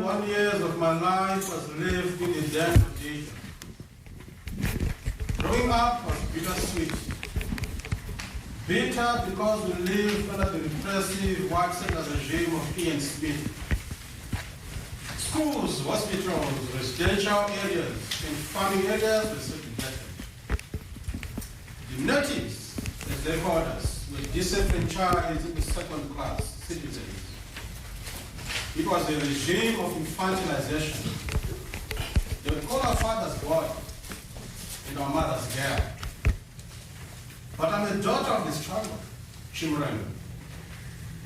1 year of my life was lived in the den of danger. Growing up was bittersweet. Bitter because we lived under the repressive white-settler regime of Ian Smith. Schools, hospitals, residential areas, and farming areas were segregated. The natives, as they called us, were disenfranchised into second-class citizens. It was a regime of infantilization. They would call our fathers boy and our mothers girl. But I'm a daughter of the struggle, Chimrenga.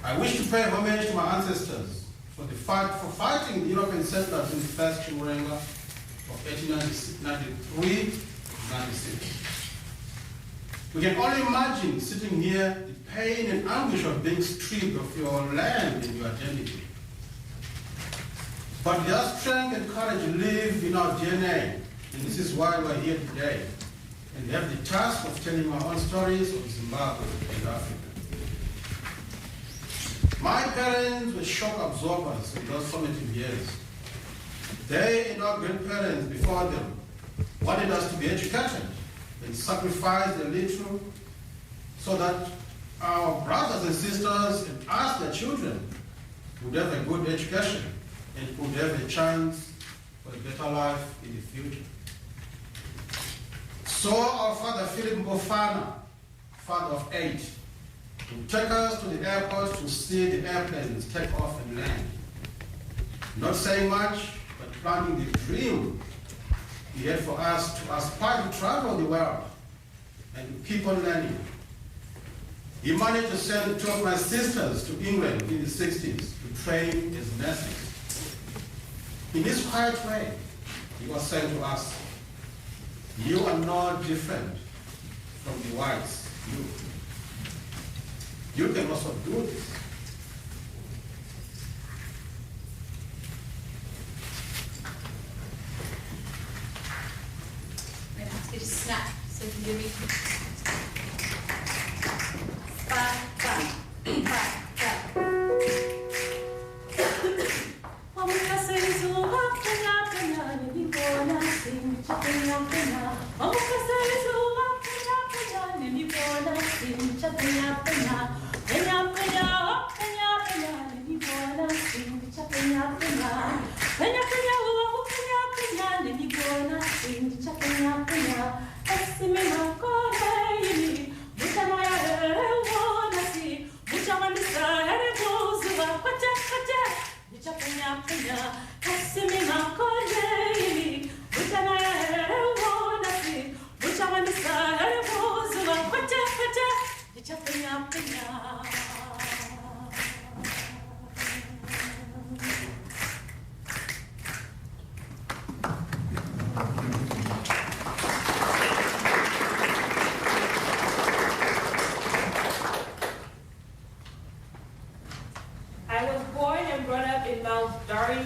I wish to pay homage to my ancestors for fighting the European settlers in the first Chimrenga of 1893-96. We can only imagine sitting here the pain and anguish of being stripped of your land and your identity. But their strength and courage live in our DNA, and this is why we're here today. And we have the task of telling our own stories of Zimbabwe and Africa. My parents were shock absorbers in those formative years. They and our grandparents before them wanted us to be educated and sacrifice their little so that our brothers and sisters and us, their children, would have a good education and could have a chance for a better life in the future. So our father, Philip Mbofana, father of 8, would take us to the airport to see the airplanes take off and land. Not saying much, but planting the dream he had for us to aspire to travel the world and to keep on learning. He managed to send 2 of my sisters to England in the 60s to train as nurses. In this quiet way, he was saying to us, you are not different from the whites. You can also do this. I'm going to ask you to snap so you can hear me. 5, 5, 5, 5.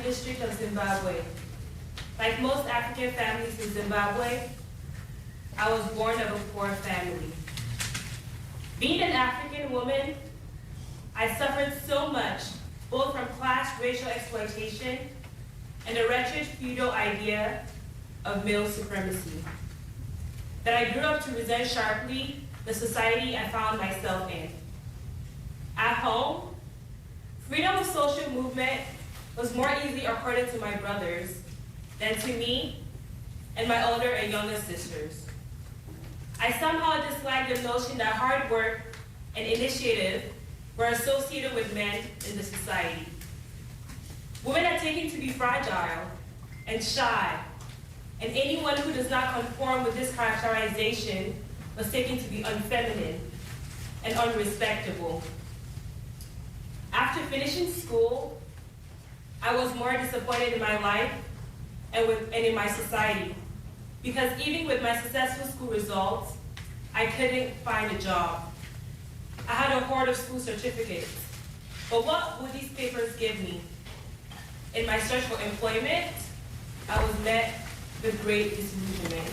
District of Zimbabwe. Like most African families in Zimbabwe, I was born of a poor family. Being an African woman, I suffered so much, both from class racial exploitation and the wretched feudal idea of male supremacy, that I grew up to resent sharply the society I found myself in. At home, freedom of social movement was more easily accorded to my brothers than to me and my older and younger sisters. I somehow disliked the notion that hard work and initiative were associated with men in the society. Women are taken to be fragile and shy, and anyone who does not conform with this characterization was taken to be unfeminine and unrespectable. After finishing school, I was more disappointed in my life and in my society, because even with my successful school results, I couldn't find a job. I had a hoard of school certificates, but what would these papers give me? In my search for employment, I was met with great disillusionment.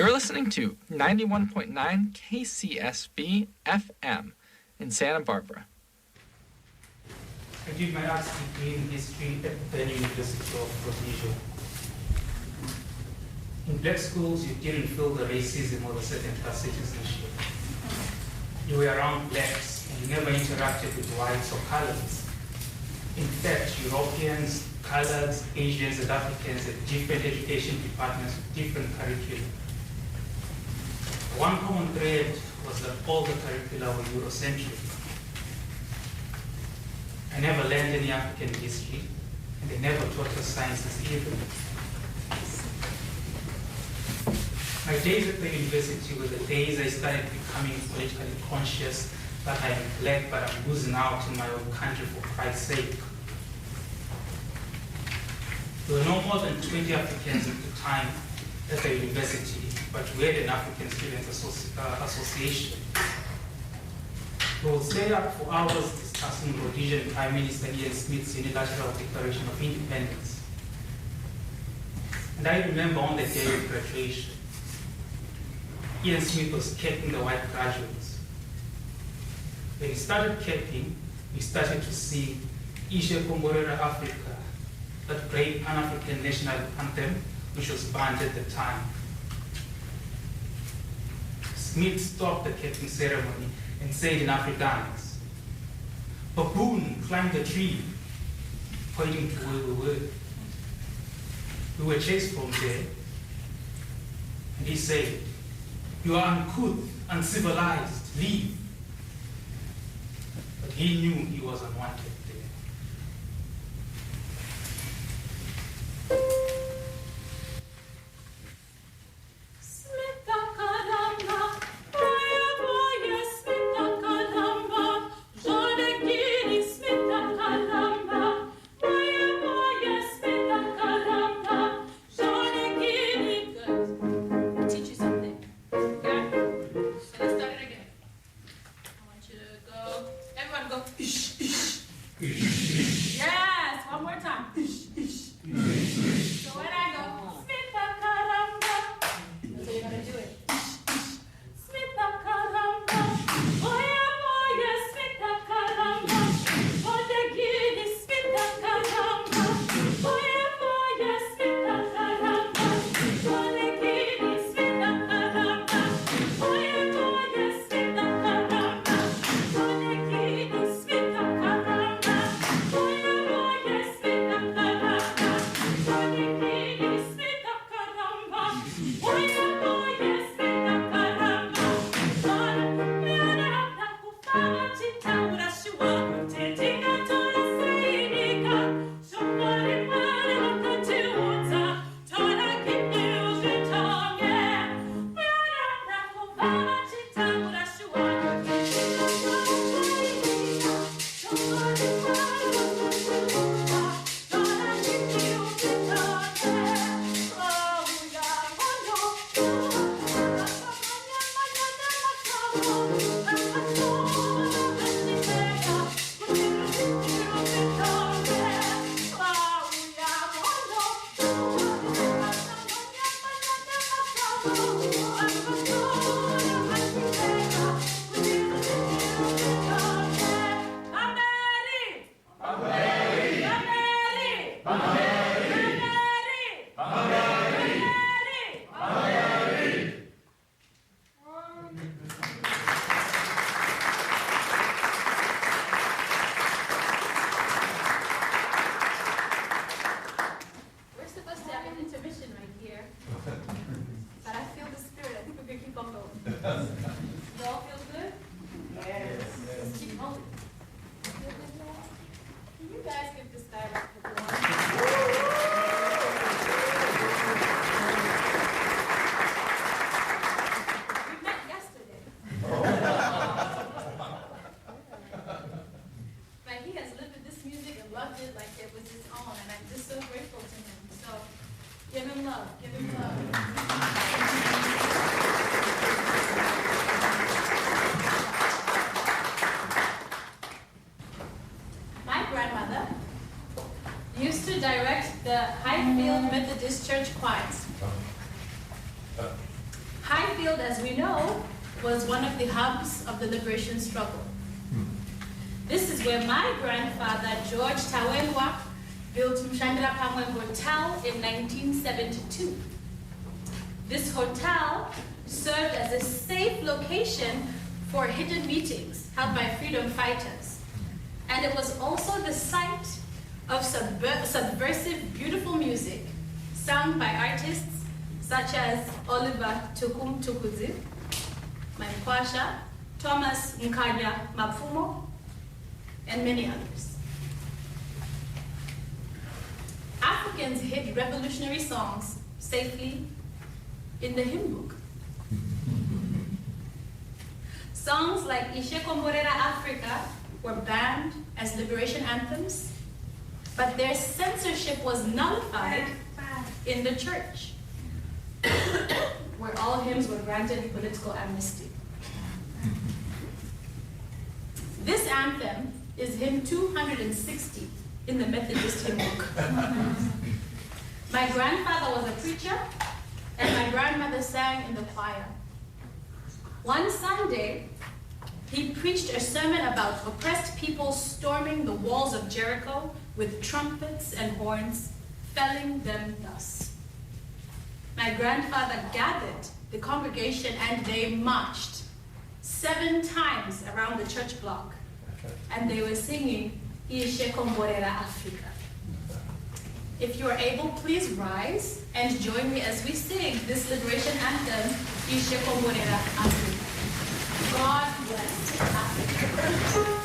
You're listening to 91.9 KCSB-FM in Santa Barbara. I did my arts degree in history at the University of Rhodesia. In black schools, you didn't feel the racism or the second-class citizenship. You were around blacks and you never interacted with whites or coloreds. In fact, Europeans, coloreds, Asians, and Africans had different education departments with different curricula. One common thread was that all the curricula were Eurocentric. I never learned any African history, and they never taught us sciences either. My days at the university were the days I started becoming politically conscious that I am black, but I'm losing out in my own country for Christ's sake. There were no more than 20 Africans at the time at the university, but we had an African Students Association. We would stay up for hours discussing Rhodesian Prime Minister Ian Smith's unilateral Declaration of Independence. And I remember on the day of graduation, Ian Smith was capping the white graduates. When he started capping, we started to see Ishe Komborera Africa, that great Pan-African national anthem, which was banned at the time. Smith stopped the capping ceremony and said in Afrikaans, "Baboon climbed the tree," pointing to where we were. We were chased from there, and he said, "You are uncouth, uncivilized, leave." But he knew he was unwanted there. Highfield, as we know, was one of the hubs of the liberation struggle. This is where my grandfather, George Tawengwa, built Mshandira Pamwe Hotel in 1972. This hotel served as a safe location for hidden meetings held by freedom fighters. And it was also the site of subversive, beautiful music sung by artists such as Oliver Tukum Tukuzi, Mankwasha, Thomas Nkanya Mapfumo, and many others. Africans hid revolutionary songs safely in the hymn book. Songs like Ishe Komborera Africa were banned as liberation anthems, but their censorship was nullified in the church, where all hymns were granted political amnesty. This anthem is hymn 260 in the Methodist hymn book. My grandfather was a preacher, and my grandmother sang in the choir. One Sunday, he preached a sermon about oppressed people storming the walls of Jericho with trumpets and horns, felling them thus. My grandfather gathered the congregation and they marched 7 times around the church block, and they were singing Ishe Komborera Africa. If you are able, please rise and join me as we sing this liberation anthem, Ishe Komborera Africa. God bless Africa.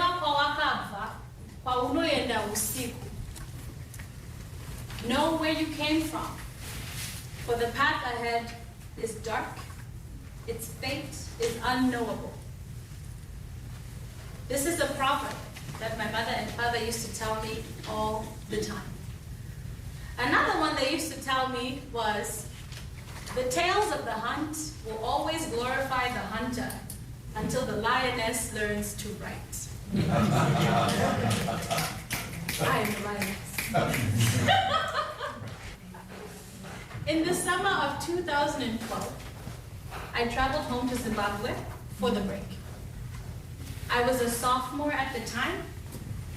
kwa wakabva, kwa unoenda usiku. Know where you came from, for the path ahead is dark, its fate is unknowable. This is a proverb that my mother and father used to tell me all the time. Another one they used to tell me was, the tales of the hunt will always glorify the hunter until the lioness learns to write. I am the lioness. In the summer of 2012, I traveled home to Zimbabwe for the break. I was a sophomore at the time,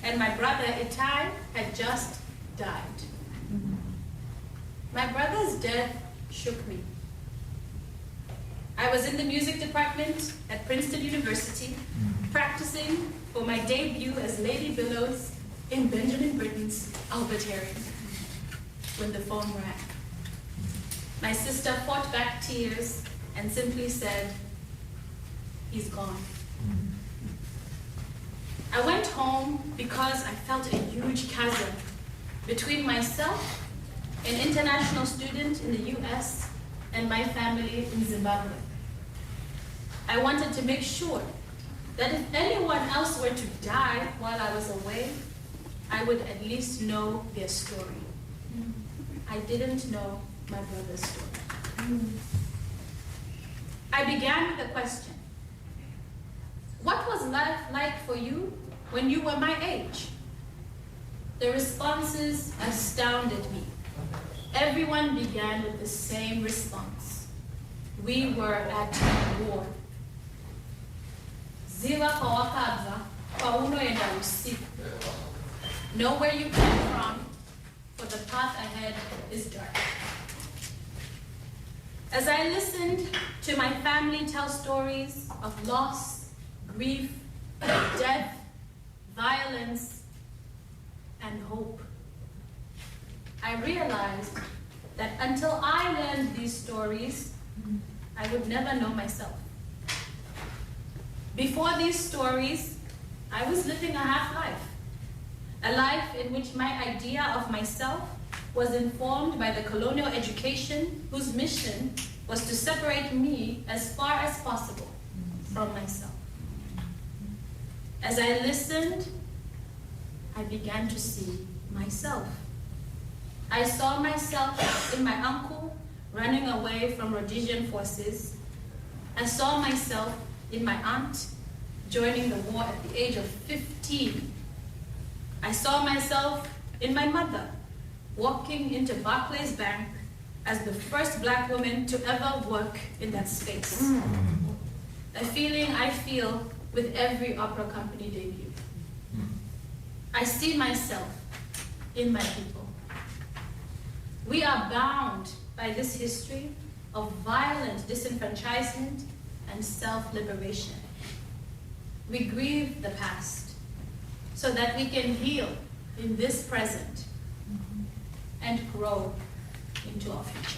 and my brother Itai had just died. My brother's death shook me. I was in the music department at Princeton University, practicing for my debut as Lady Billows in Benjamin Britten's Albertarian, when the phone rang. My sister fought back tears and simply said, "He's gone." I went home because I felt a huge chasm between myself, an international student in the US, and my family in Zimbabwe. I wanted to make sure that if anyone else were to die while I was away, I would at least know their story. I didn't know my brother's story. I began with a question. What was life like for you when you were my age? The responses astounded me. Everyone began with the same response. We were at war. Ziwa kawakabva, kwaunoenda usiku. Know where you came from, for the path ahead is dark. As I listened to my family tell stories of loss, grief, death, violence, and hope, I realized that until I learned these stories, I would never know myself. Before these stories, I was living a half-life, a life in which my idea of myself was informed by the colonial education whose mission was to separate me as far as possible from myself. As I listened, I began to see myself. I saw myself in my uncle running away from Rhodesian forces. I saw myself in my aunt joining the war at the age of 15. I saw myself in my mother walking into Barclays Bank as the first black woman to ever work in that space. A feeling I feel with every opera company debut. I see myself in my people. We are bound by this history of violent disenfranchisement and self-liberation. We grieve the past so that we can heal in this present and grow into our future.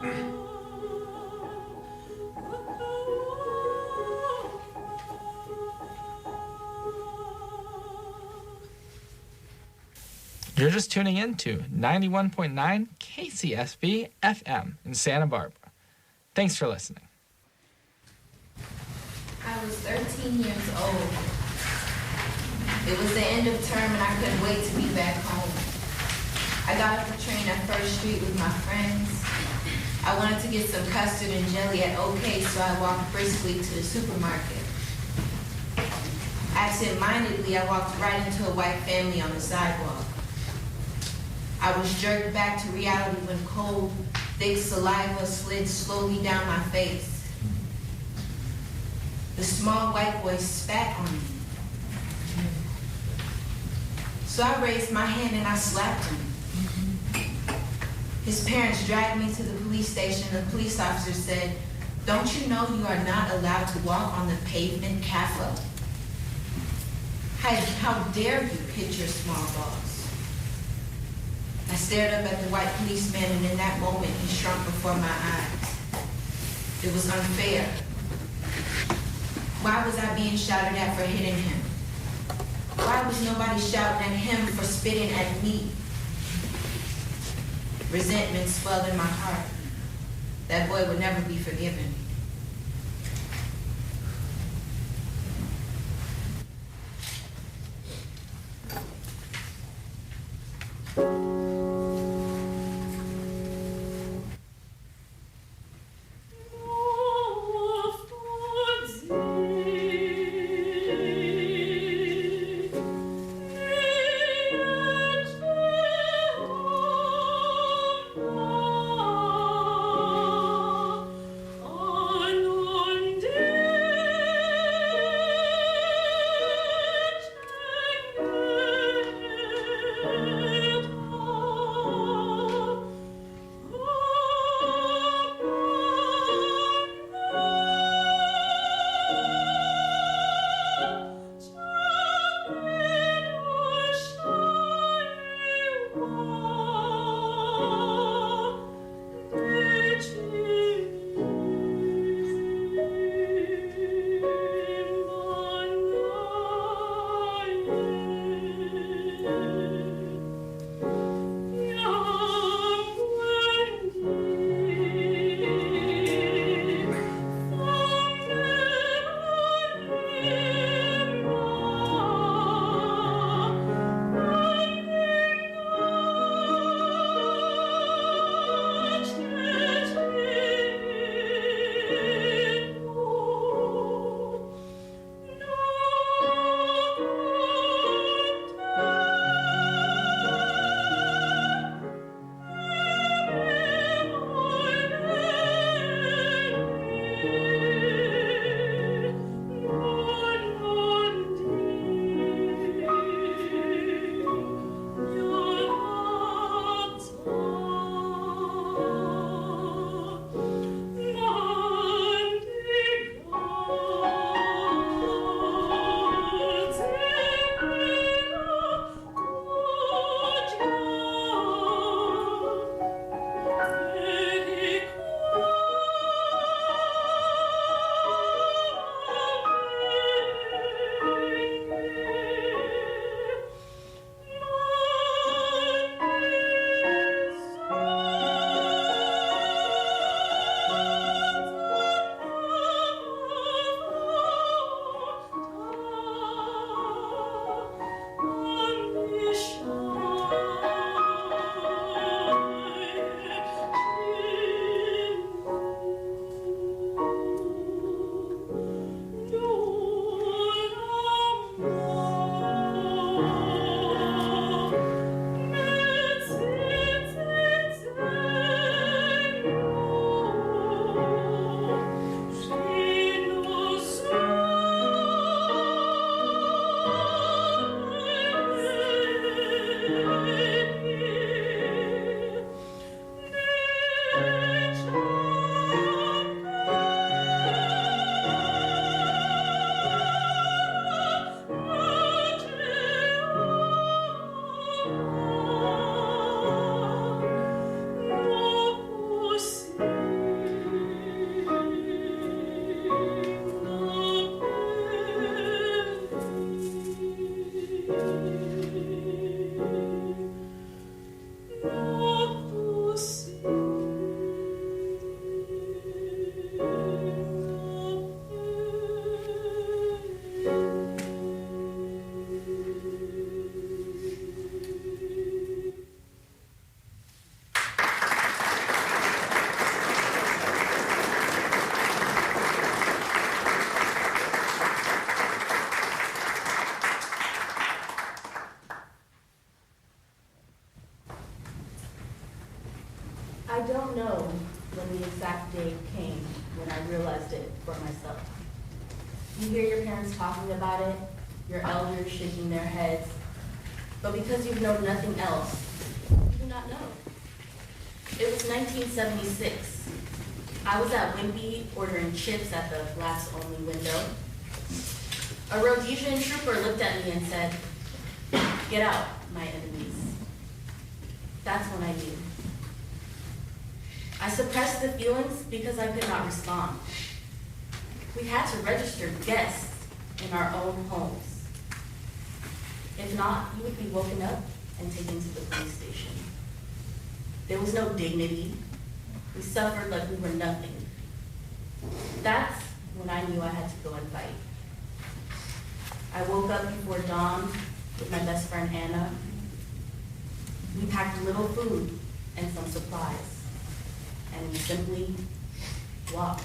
You're just tuning in to 91.9 KCSB-FM in Santa Barbara. Thanks for listening. I was 13 years old. It was the end of term and I couldn't wait to be back home. I got off the train at First Street with my friends. I wanted to get some custard and jelly at OK, so I walked briskly to the supermarket. Absent-mindedly, I walked right into a white family on the sidewalk. I was jerked back to reality when cold, thick saliva slid slowly down my face. The small white boy spat on me. So I raised my hand and I slapped him. His parents dragged me to the police station. The police officer said, "Don't you know you are not allowed to walk on the pavement, Kaffa? How dare you hit your small boss?" I stared up at the white policeman, and in that moment, he shrunk before my eyes. It was unfair. Why was I being shouted at for hitting him? Why was nobody shouting at him for spitting at me? Resentment swelled in my heart. That boy would never be forgiven. Oh day came when I realized it for myself. You hear your parents talking about it, your elders shaking their heads, but because you've known nothing else, you do not know. It was 1976. I was at Wimpy ordering chips at the glass-only window. A Rhodesian trooper looked at me and said, "Get out, my enemies." That's when I knew. I suppressed the feelings because I could not respond. We had to register guests in our own homes. If not, you would be woken up and taken to the police station. There was no dignity. We suffered like we were nothing. That's when I knew I had to go and fight. I woke up before dawn with my best friend Anna. We packed a little food and some supplies, and we simply walked.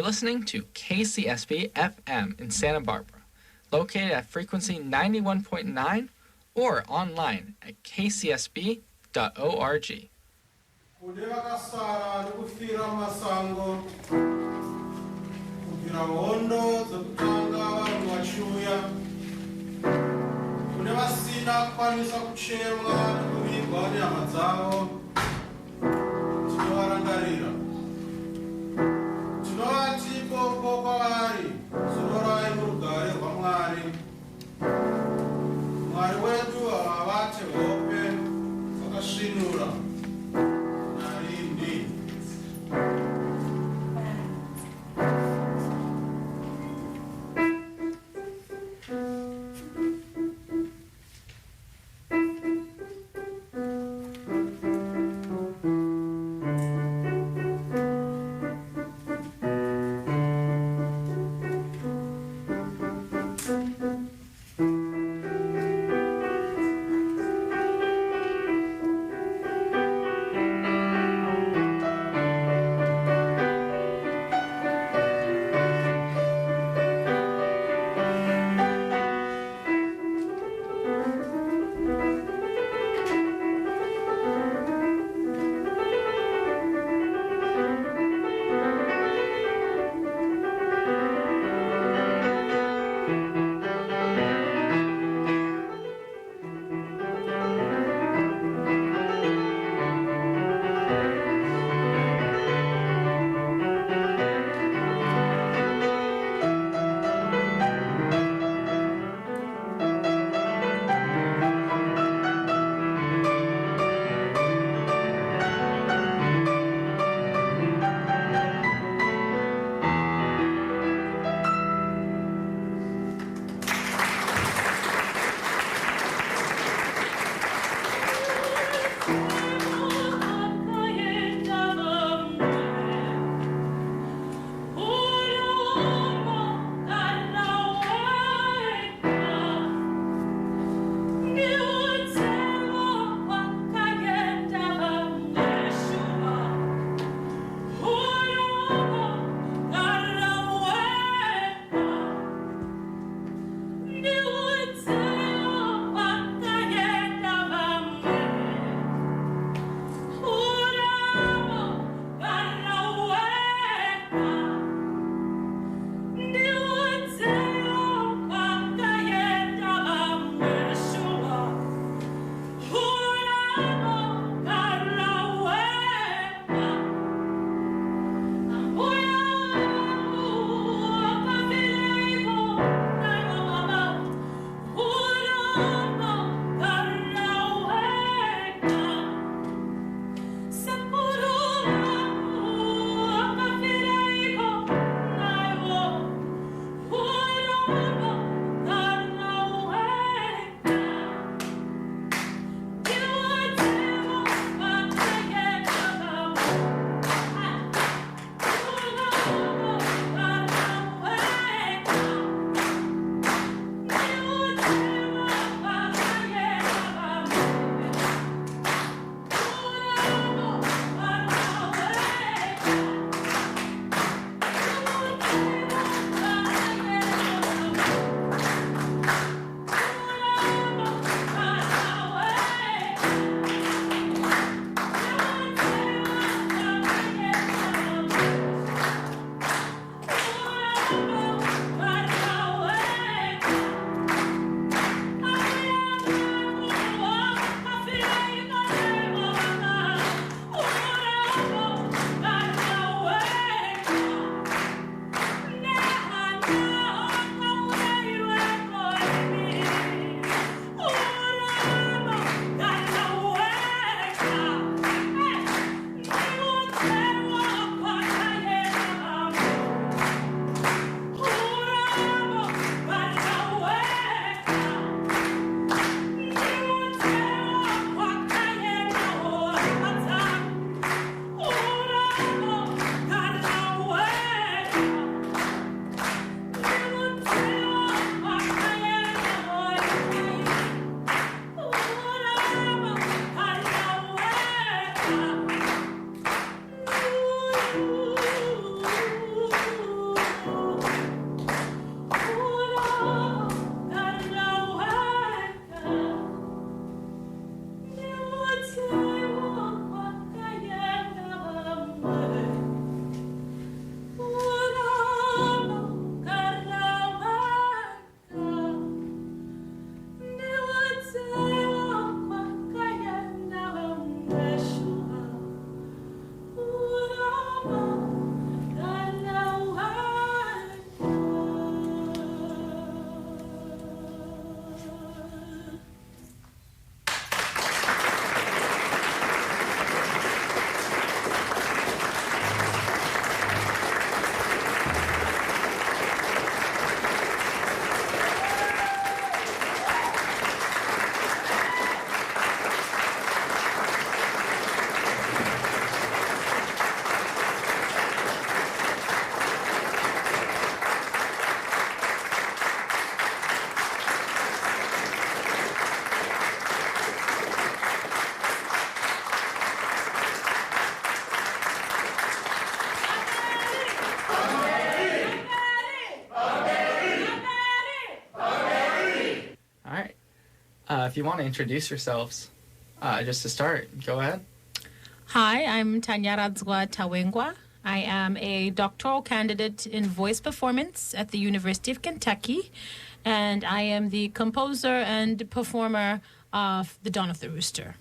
listening to KCSB-FM in Santa Barbara, located at frequency 91.9 or online at kcsb.org. Kudeva kasara ndikufira masango kubvira hondo dzekutanga vanhu vachiuya kune vasina kukwanisa kuchemwa nekuvigwa nehama dzavo tinovarangarira tinovati ikoko kwavari zororai murugare rwaMwari. Mwari wedu havavate hope dzakasvinura narindi. If you want to introduce yourselves, just to start, go ahead. Hi, I'm Tanyaradzwa Tawengwa. I am a doctoral candidate in voice performance at the University of Kentucky, and I am the composer and performer of The Dawn of the Rooster.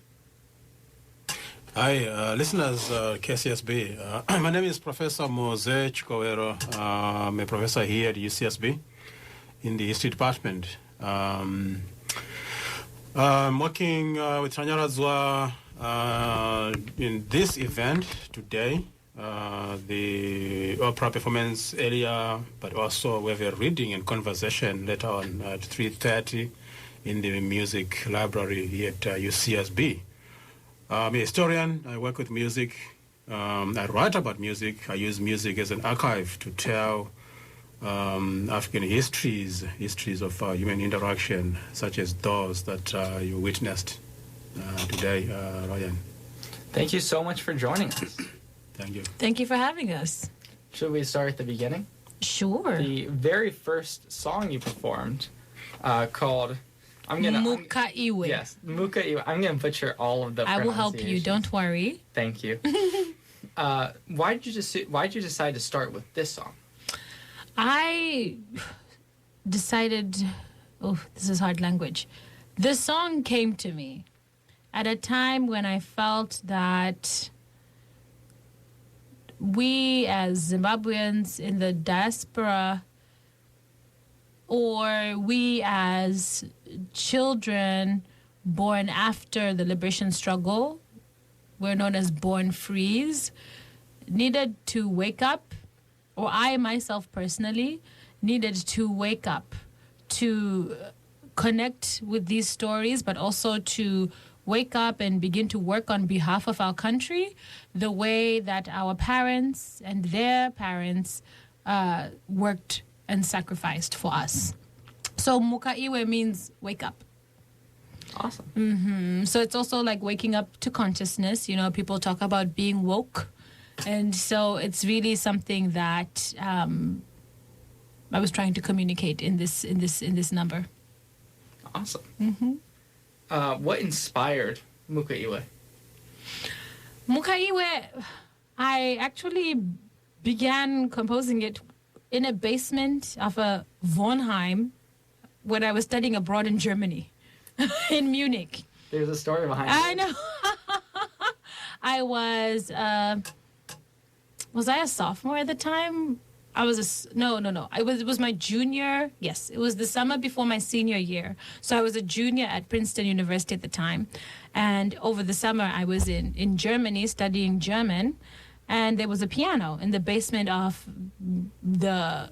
Hi, listeners, KCSB. My name is Professor Mose Chikowero. I'm a professor here at UCSB in the History Department. I'm working with Tanyaradzwa in this event today, the opera performance earlier, but also we have a reading and conversation later on at 3:30 in the music library here at UCSB. I'm a historian. I work with music. I write about music. I use music as an archive to tell African histories of human interaction, such as those that you witnessed today, Ryan. Thank you so much for joining us. Thank you. Thank you for having us. Should we start at the beginning? Sure. The very first song you performed, called Mukaiwe. Yes, Mukaiwe. I'm gonna butcher all of the I will help you. Don't worry. Thank you. Why did you decide to start with this song? I decided, this is hard language. The song came to me at a time when I felt that we as Zimbabweans in the diaspora, or we as children born after the liberation struggle, we're known as born frees, needed to wake up, or I myself personally needed to wake up to connect with these stories, but also to wake up and begin to work on behalf of our country the way that our parents and their parents worked and sacrificed for us. So Mukaiwe means wake up. Awesome. Mm-hmm. So it's also like waking up to consciousness. You know, people talk about being woke. And so it's really something that I was trying to communicate in this number. Awesome. Mm-hmm. What inspired Mukaiwe? Mukaiwe, I actually began composing it in a basement of a Wohnheim when I was studying abroad in Germany, in Munich. There's a story behind it. I know. I was I a sophomore at the time? No. It was my junior. Yes, it was the summer before my senior year. So I was a junior at Princeton University at the time. And over the summer, I was in Germany studying German. And there was a piano in the basement of the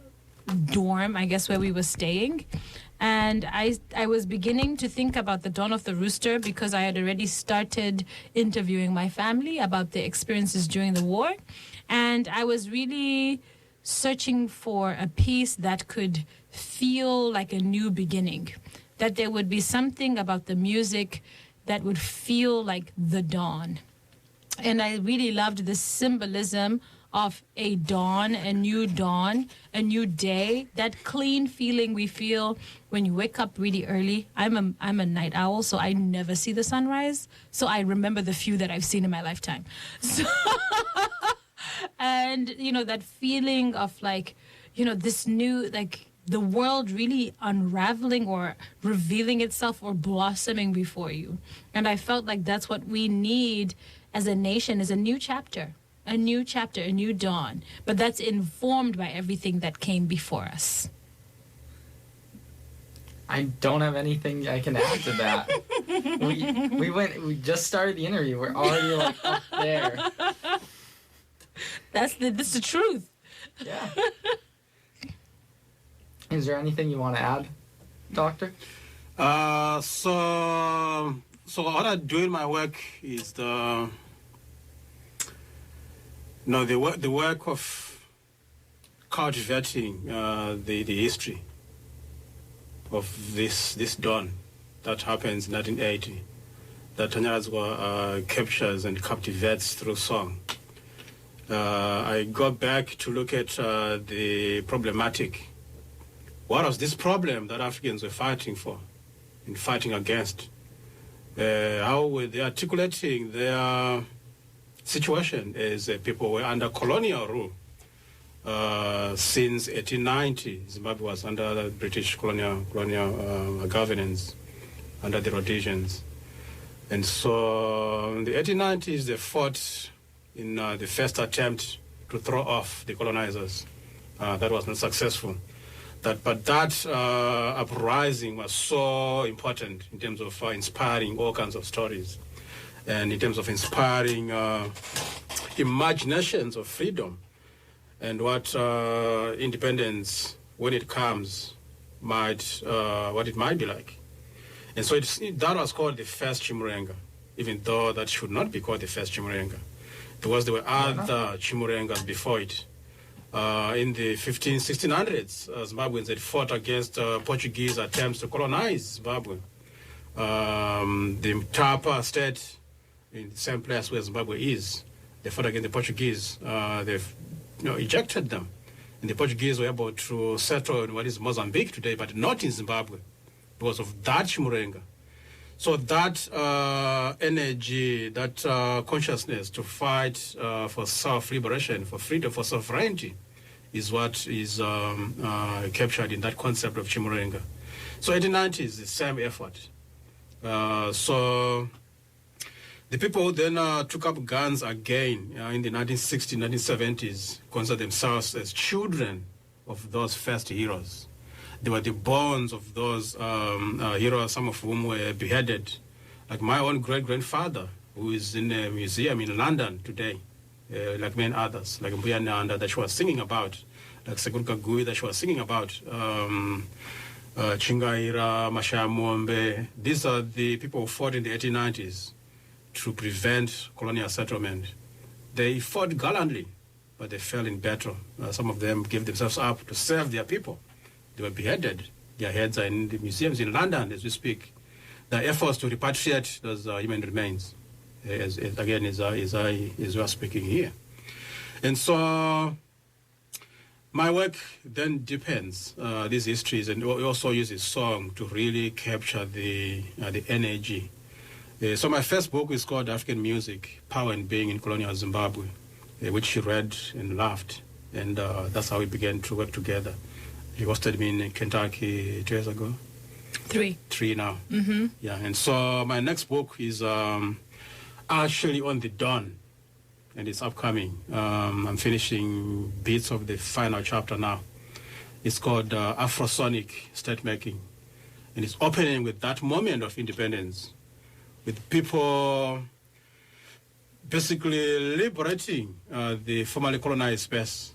dorm, I guess, where we were staying. And I was beginning to think about the Dawn of the Rooster because I had already started interviewing my family about their experiences during the war. And I was really searching for a piece that could feel like a new beginning, that there would be something about the music that would feel like the dawn. And I really loved the symbolism of a dawn, a new day, that clean feeling we feel when you wake up really early. I'm a night owl, so I never see the sunrise. So I remember the few that I've seen in my lifetime. So and, you know, that feeling of like, you know, this new, like the world really unraveling or revealing itself or blossoming before you. And I felt like that's what we need as a nation, is a new chapter, a new dawn. But that's informed by everything that came before us. I don't have anything I can add to that. we just started the interview. We're already like up there. That's the truth. Yeah. Is there anything you want to add, Doctor? So what I do in my work is the work of cultivating the history of this dawn that happens in 1980, that Tanyaradzwa captures and captivates through song. I go back to look at the problematic. What was this problem that Africans were fighting for? in fighting against. How were they articulating their situation as people were under colonial rule. Since 1890, Zimbabwe was under the British colonial governance under the Rhodesians. And so in the 1890s, they fought in the first attempt to throw off the colonizers. That was not successful. But that uprising was so important in terms of inspiring all kinds of stories and in terms of inspiring imaginations of freedom and what independence, when it comes, what it might be like. And so that was called the first Chimurenga, even though that should not be called the first Chimurenga, because there were other Chimurengas before it. In the 1600s, Zimbabweans had fought against Portuguese attempts to colonize Zimbabwe. The Tapa state, in the same place where Zimbabwe is, they fought against the Portuguese. They've ejected them. And the Portuguese were able to settle in what is Mozambique today, but not in Zimbabwe, because of that Chimurenga. So that energy, that consciousness to fight for self-liberation, for freedom, for sovereignty, is what is captured in that concept of Chimurenga. So 1890 is the same effort. So the people then took up guns again in the 1960s, 1970s, considered themselves as children of those first heroes. They were the bones of those heroes, some of whom were beheaded. Like my own great-grandfather, who is in a museum in London today, like many others, like Mbuya Nanda that she was singing about, like Seguruka Gui that she was singing about, Chingaira, Mashamombe. These are the people who fought in the 1890s to prevent colonial settlement. They fought gallantly, but they fell in battle. Some of them gave themselves up to serve their people. They were beheaded. Their heads are in the museums in London as we speak. The efforts to repatriate those human remains, as we are speaking here. And so my work then depends these histories, and we also use this song to really capture the energy. So my first book is called African Music, Power and Being in Colonial Zimbabwe, which she read and laughed, and that's how we began to work together. He hosted me in Kentucky 2 years ago. Three now. Mm-hmm. Yeah, and so my next book is actually on the dawn, and it's upcoming. I'm finishing bits of the final chapter now. It's called Afrosonic State Making, and it's opening with that moment of independence, with people basically liberating the formerly colonized space.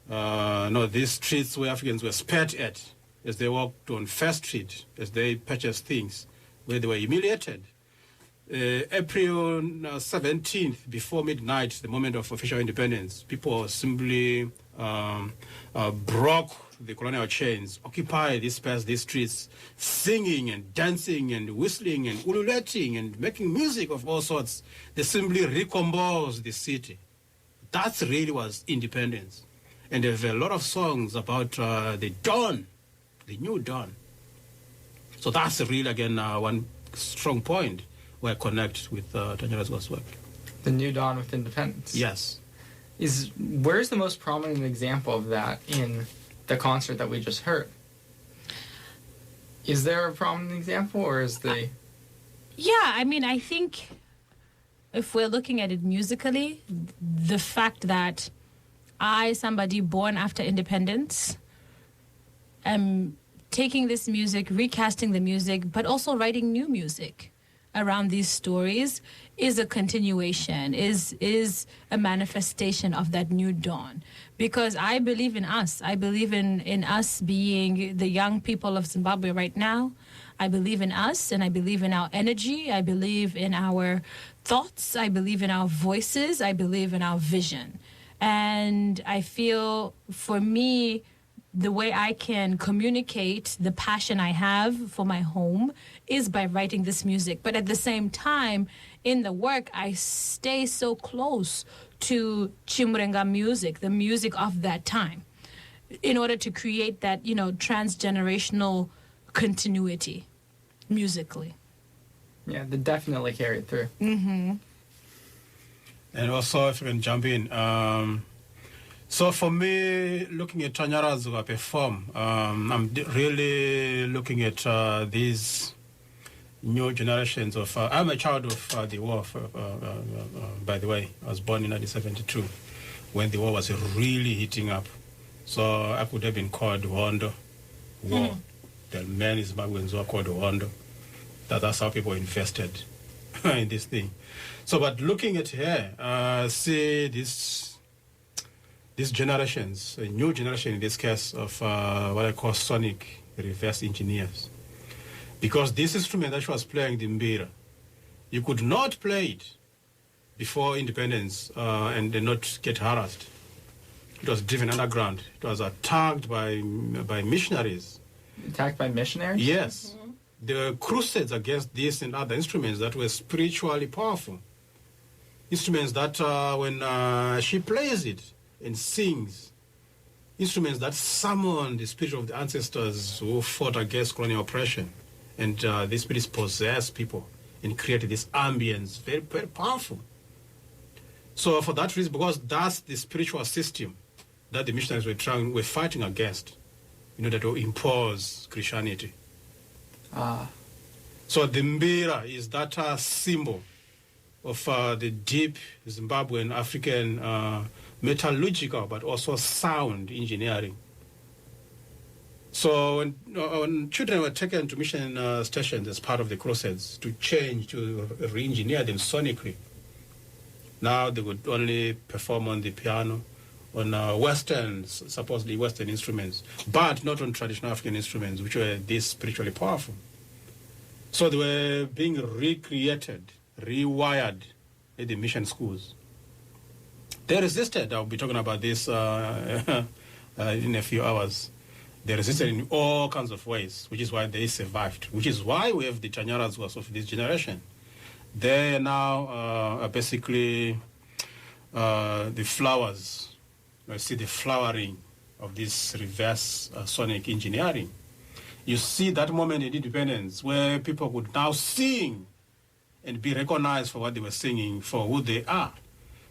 These streets where Africans were spat at as they walked on First Street, as they purchased things, where they were humiliated. April 17th, before midnight, the moment of official independence, people simply broke the colonial chains, occupied this space, these streets, singing and dancing and whistling and ululating and making music of all sorts. They simply recomposed the city. That really was independence. And there are a lot of songs about the dawn, the new dawn. So that's really, again, one strong point where I connect with Tanyaradzwa's work. The new dawn with independence. Yes. Where's the most prominent example of that in the concert that we just heard? Is there a prominent example, or is the... I think if we're looking at it musically, the fact that somebody born after independence, am taking this music, recasting the music, but also writing new music around these stories is a continuation, is a manifestation of that new dawn. Because I believe in us. I believe in us being the young people of Zimbabwe right now. I believe in us, and I believe in our energy. I believe in our thoughts. I believe in our voices. I believe in our vision. And I feel, for me, the way I can communicate the passion I have for my home is by writing this music. But at the same time, in the work, I stay so close to Chimurenga music, the music of that time, in order to create that, transgenerational continuity. musically. Yeah, they definitely carried through. Mm-hmm. And also, if you can jump in, so for me, looking at Tanyaradzwa perform, I'm really looking at these new generations of. I'm a child of the war, by the way. I was born in 1972, when the war was really heating up. So I could have been called Wondo War. The men in Zimbabweans were called Wondo. That's how people invested in this thing. So, but looking at her, see these generations, a new generation in this case of what I call sonic reverse engineers. Because this instrument that she was playing, the mbira, you could not play it before independence and not get harassed. It was driven underground. It was attacked by missionaries. Attacked by missionaries? Yes. There were crusades against this and other instruments that were spiritually powerful. Instruments that when she plays it and sings, instruments that summon the spirit of the ancestors who fought against colonial oppression. And these spirits possess people and create this ambience, very, very powerful. So for that reason, because that's the spiritual system that the missionaries were fighting against in order to impose Christianity. So the mbira is that symbol of the deep Zimbabwean African metallurgical but also sound engineering. So when children were taken to mission stations as part of the crusades to re-engineer them sonically, now they would only perform on the piano, on supposedly Western instruments, but not on traditional African instruments, which were this spiritually powerful. So they were being recreated, rewired at the mission schools. They resisted. I'll be talking about this in a few hours. They resisted in all kinds of ways, which is why they survived, which is why we have the Tanyaradzwas of this generation. They now are basically the flowers. You see the flowering of this reverse sonic engineering. You see that moment in independence where people would now sing and be recognized for what they were singing, for who they are.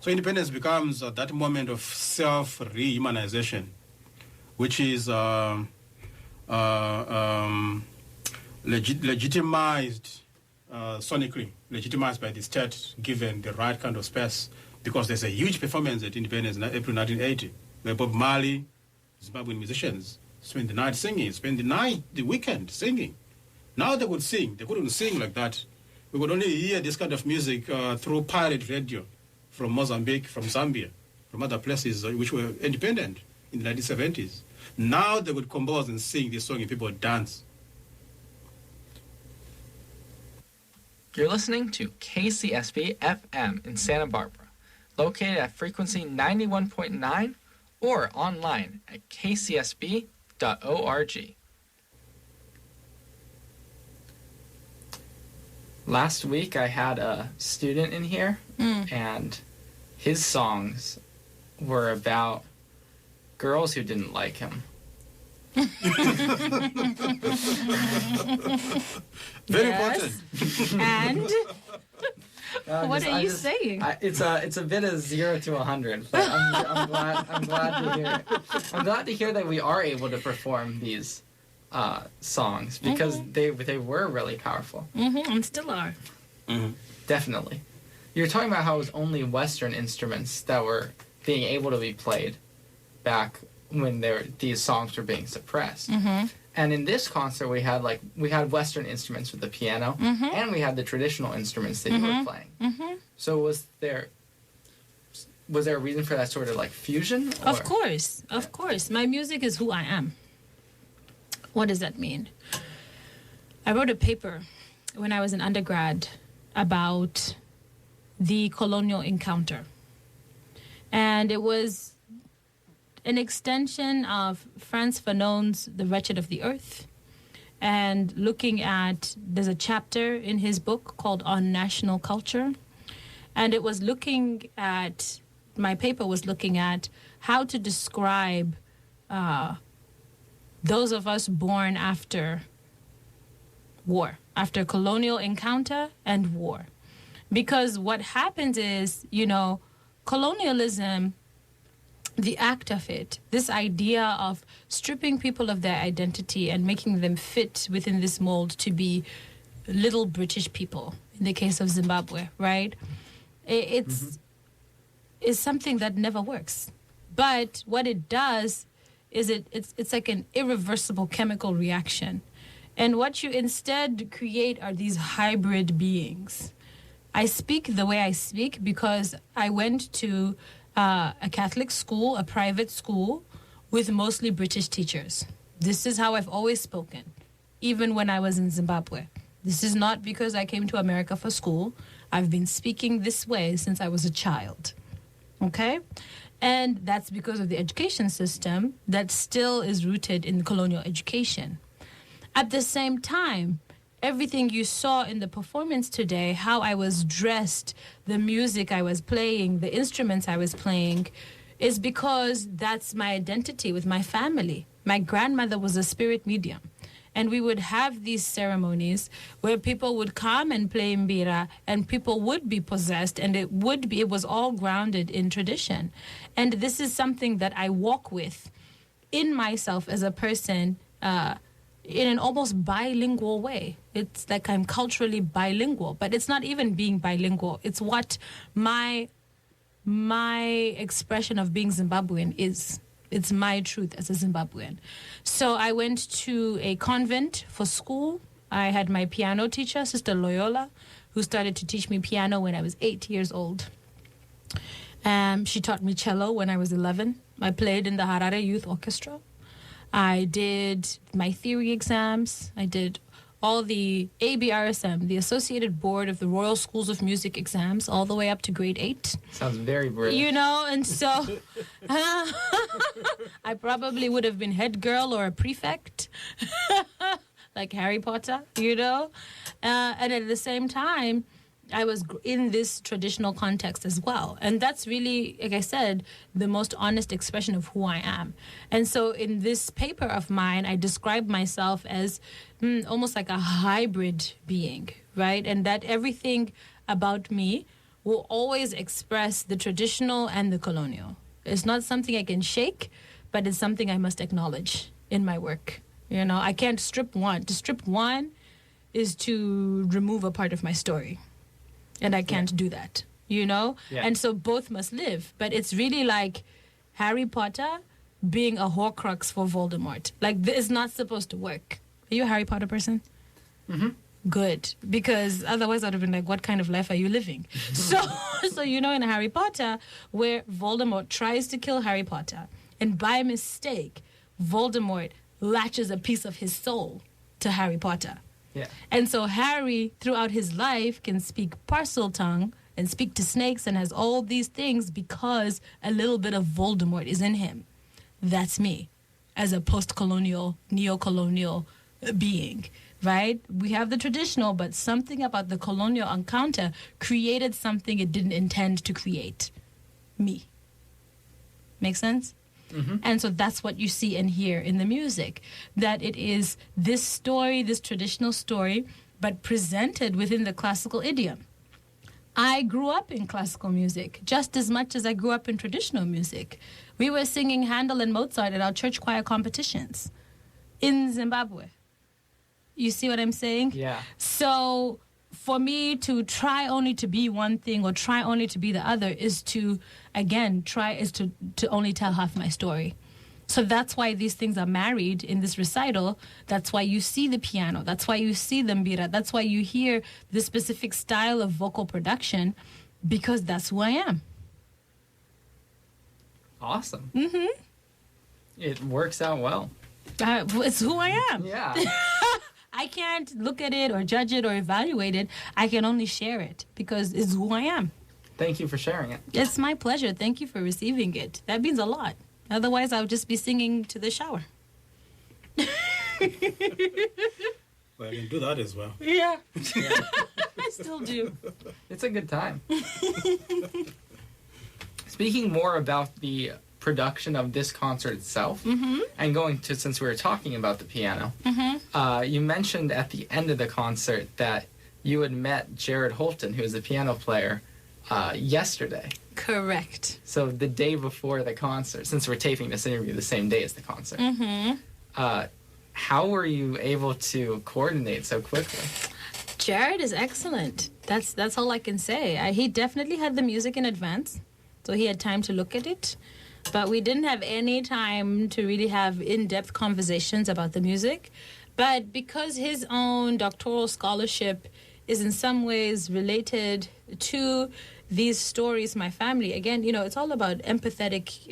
So independence becomes that moment of self-rehumanization, which is legitimized sonically, legitimized by the state, given the right kind of space, because there's a huge performance at Independence in April 1980, where Bob Marley, Zimbabwean musicians, spend the night singing, spend the weekend singing. Now they would sing. They couldn't sing like that. We would only hear this kind of music through pirate radio from Mozambique, from Zambia, from other places which were independent in the 1970s. Now they would compose and sing this song and people would dance. You're listening to KCSB-FM in Santa Barbara, located at frequency 91.9 or online at kcsb.org. Last week I had a student in here, and his songs were about girls who didn't like him. Very important. And what are you saying? It's a bit of 0 to 100, but I'm glad to hear it. I'm glad to hear that we are able to perform these songs because they were really powerful. And still are. Definitely. You're talking about how it was only Western instruments that were being able to be played back when these songs were being suppressed. And in this concert, we had Western instruments with the piano, and we had the traditional instruments that you were playing. So was there a reason for that sort of like fusion? Or? Of course. My music is who I am. What does that mean? I wrote a paper when I was an undergrad about the colonial encounter. And it was an extension of Frantz Fanon's The Wretched of the Earth, and there's a chapter in his book called On National Culture, and it was my paper was looking at how to describe those of us born after war, after colonial encounter and war. Because what happens is, colonialism, the act of it, this idea of stripping people of their identity and making them fit within this mold to be little British people, in the case of Zimbabwe, right? It's something that never works. But what it does is it's like an irreversible chemical reaction. And what you instead create are these hybrid beings. I speak the way I speak because I went to a Catholic school, a private school, with mostly British teachers. This is how I've always spoken, even when I was in Zimbabwe. This is not because I came to America for school. I've been speaking this way since I was a child. Okay? And that's because of the education system that still is rooted in colonial education. At the same time, everything you saw in the performance today, how I was dressed, the music I was playing, the instruments I was playing, is because that's my identity with my family. My grandmother was a spirit medium. And we would have these ceremonies where people would come and play mbira and people would be possessed, and it was all grounded in tradition. And this is something that I walk with in myself as a person in an almost bilingual way. It's like I'm culturally bilingual, but it's not even being bilingual. It's what my expression of being Zimbabwean is. It's my truth as a Zimbabwean. So I went to a convent for school. I had my piano teacher, Sister Loyola, who started to teach me piano when I was 8 years old. She taught me cello when I was 11. I played in the Harare Youth Orchestra. I did my theory exams. I did all the ABRSM, the Associated Board of the Royal Schools of Music exams, all the way up to grade 8. Sounds very brilliant. And so I probably would have been head girl or a prefect, like Harry Potter, And at the same time, I was in this traditional context as well. And that's really, like I said, the most honest expression of who I am. And so in this paper of mine, I describe myself as almost like a hybrid being, right? And that everything about me will always express the traditional and the colonial. It's not something I can shake, but it's something I must acknowledge in my work. I can't strip one. To strip one is to remove a part of my story. And I can't do that, Yeah. And so both must live. But it's really like Harry Potter being a Horcrux for Voldemort. Like, this is not supposed to work. Are you a Harry Potter person? Mm-hmm. Good. Because otherwise I'd have been like, what kind of life are you living? So in Harry Potter, where Voldemort tries to kill Harry Potter, and by mistake, Voldemort latches a piece of his soul to Harry Potter. Yeah. And so Harry, throughout his life, can speak parcel tongue and speak to snakes and has all these things because a little bit of Voldemort is in him. That's me, as a post-colonial, neo-colonial being, right? We have the traditional, but something about the colonial encounter created something it didn't intend to create. Me. Make sense? Mm-hmm. And so that's what you see and hear in the music, that it is this story, this traditional story, but presented within the classical idiom. I grew up in classical music just as much as I grew up in traditional music. We were singing Handel and Mozart at our church choir competitions in Zimbabwe. You see what I'm saying? Yeah. So for me to try only to be one thing or try only to be the other is to, again, to only tell half my story. So that's why these things are married in this recital. That's why you see the piano. That's why you see the mbira. That's why you hear the specific style of vocal production, because that's who I am. Awesome. Mm-hmm. It works out well. It's who I am. Yeah. I can't look at it or judge it or evaluate it. I can only share it because it's who I am. Thank you for sharing it. It's my pleasure. Thank you for receiving it. That means a lot. Otherwise, I would just be singing to the shower. Well, I can do that as well. Yeah. I still do. It's a good time. Speaking more about the production of this concert itself, Mm-hmm. and going to, since we were talking about the piano, Mm-hmm. You mentioned at the end of the concert that you had met Jared Holton, who is the piano player, yesterday. Correct. So the day before the concert, since we're taping this interview the same day as the concert. How were you able to coordinate so quickly? Jared is excellent. That's all I can say. He definitely had the music in advance, so he had time to look at it. But we didn't have any time to really have in-depth conversations about the music. But because his own doctoral scholarship is in some ways related to these stories, my family, again, it's all about an empathetic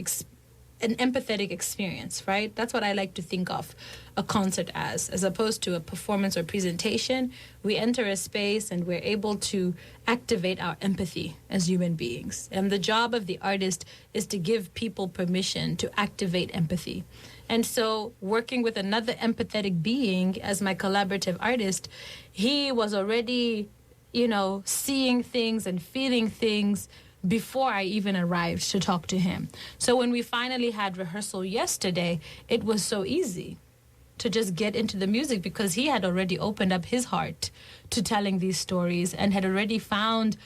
experience, right? That's what I like to think of a concert as opposed to a performance or presentation. We enter a space and we're able to activate our empathy as human beings. And the job of the artist is to give people permission to activate empathy. And so working with another empathetic being as my collaborative artist, he was already, seeing things and feeling things before I even arrived to talk to him. So when we finally had rehearsal yesterday, it was so easy to just get into the music because he had already opened up his heart to telling these stories and had already found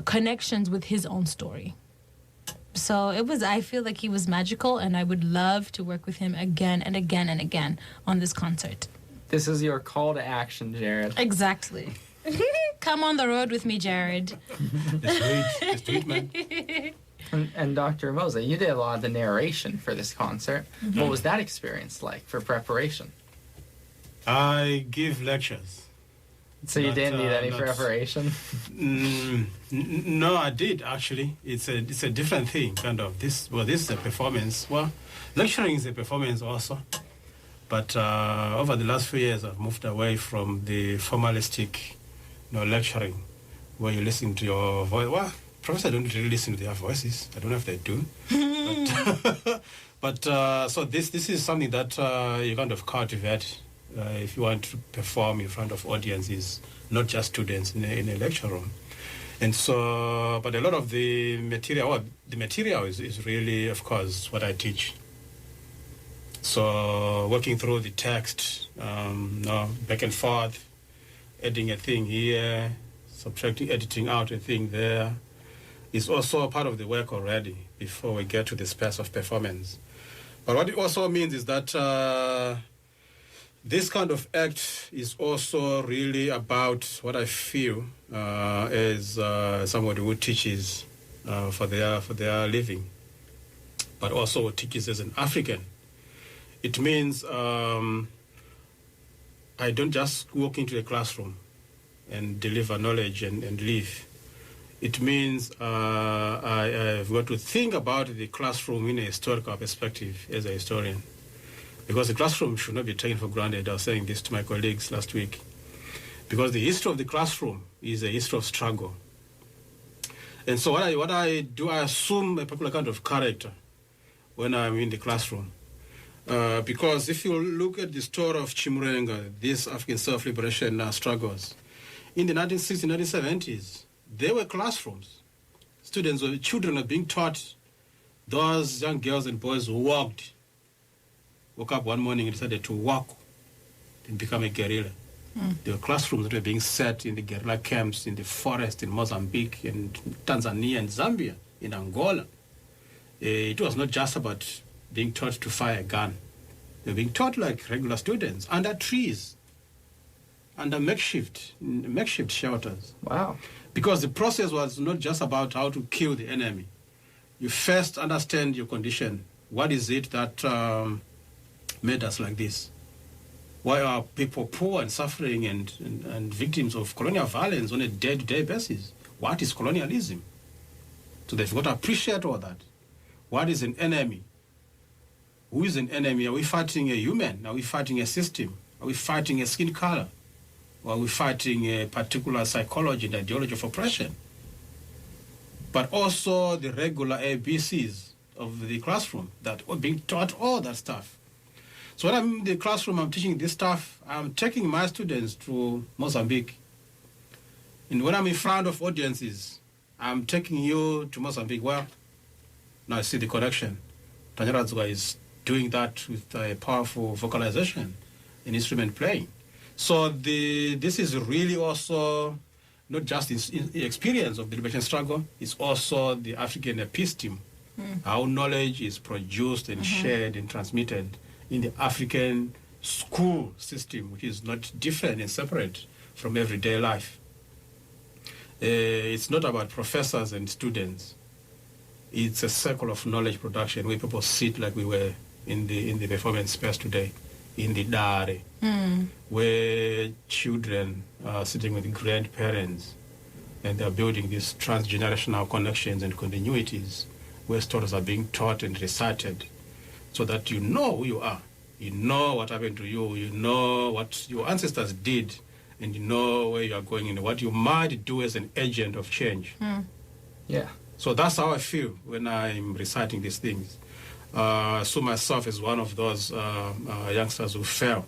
connections with his own story. So I feel like he was magical, and I would love to work with him again and again and again on this concert. This is your call to action, Jared. Exactly. Come on the road with me, Jared. Let's do it, man. And Dr. Mosa, you did a lot of the narration for this concert. What was that experience like for preparation? I give lectures. So you didn't need any preparation? No, I did actually. It's a different thing, kind of. This is a performance. Well, lecturing is a performance also. But over the last few years, I've moved away from the formalistic, lecturing, where you listen to your voice. Well, professors don't really listen to their voices. I don't know if they do. But so this is something that you kind of cultivate if you want to perform in front of audiences, not just students in a lecture room. And so, but a lot of the material is really, of course, what I teach. So working through the text, back and forth, adding a thing here, subtracting, editing out a thing there, is also a part of the work already before we get to the space of performance. But what it also means is that this kind of act is also really about what I feel as somebody who teaches for their living, but also teaches as an African. It means I don't just walk into a classroom and deliver knowledge and leave. It means I've got to think about the classroom in a historical perspective as a historian. Because the classroom should not be taken for granted. I was saying this to my colleagues last week. Because the history of the classroom is a history of struggle. And so what I do, I assume a particular kind of character when I'm in the classroom. Because if you look at the story of Chimurenga, these African self-liberation struggles, in the 1960s, 1970s, there were classrooms. Children are being taught, those young girls and boys who woke up one morning and decided to walk and become a guerrilla. There were classrooms that were being set in the guerrilla camps in the forest in Mozambique and Tanzania and Zambia, in Angola. It was not just about being taught to fire a gun. They were being taught like regular students, under trees, under makeshift shelters. Wow. Because the process was not just about how to kill the enemy. You first understand your condition. What is it that made us like this? Why are people poor and suffering and victims of colonial violence on a day-to-day basis? What is colonialism? So they've got to appreciate all that. What is an enemy? Who is an enemy? Are we fighting a human? Are we fighting a system? Are we fighting a skin color? Or are we fighting a particular psychology and ideology of oppression? But also the regular ABCs of the classroom that are being taught all that stuff. So when I'm in the classroom, I'm teaching this stuff, I'm taking my students to Mozambique. And when I'm in front of audiences, I'm taking you to Mozambique. Well, now I see the connection. Tanyaradzwa is doing that with a powerful vocalization. and instrument playing. So this is really also not just the experience of the liberation struggle, it's also the African episteme, how knowledge is produced and shared and transmitted in the African school system, which is not different and separate from everyday life. It's not about professors and students. It's a circle of knowledge production where people sit like we were in the performance space today, in the dare, where children are sitting with grandparents and they're building these transgenerational connections and continuities where stories are being taught and recited so that you know who you are. You know what happened to you. You know what your ancestors did, and you know where you are going and what you might do as an agent of change. Yeah. So that's how I feel when I'm reciting these things. So myself is one of those youngsters who fell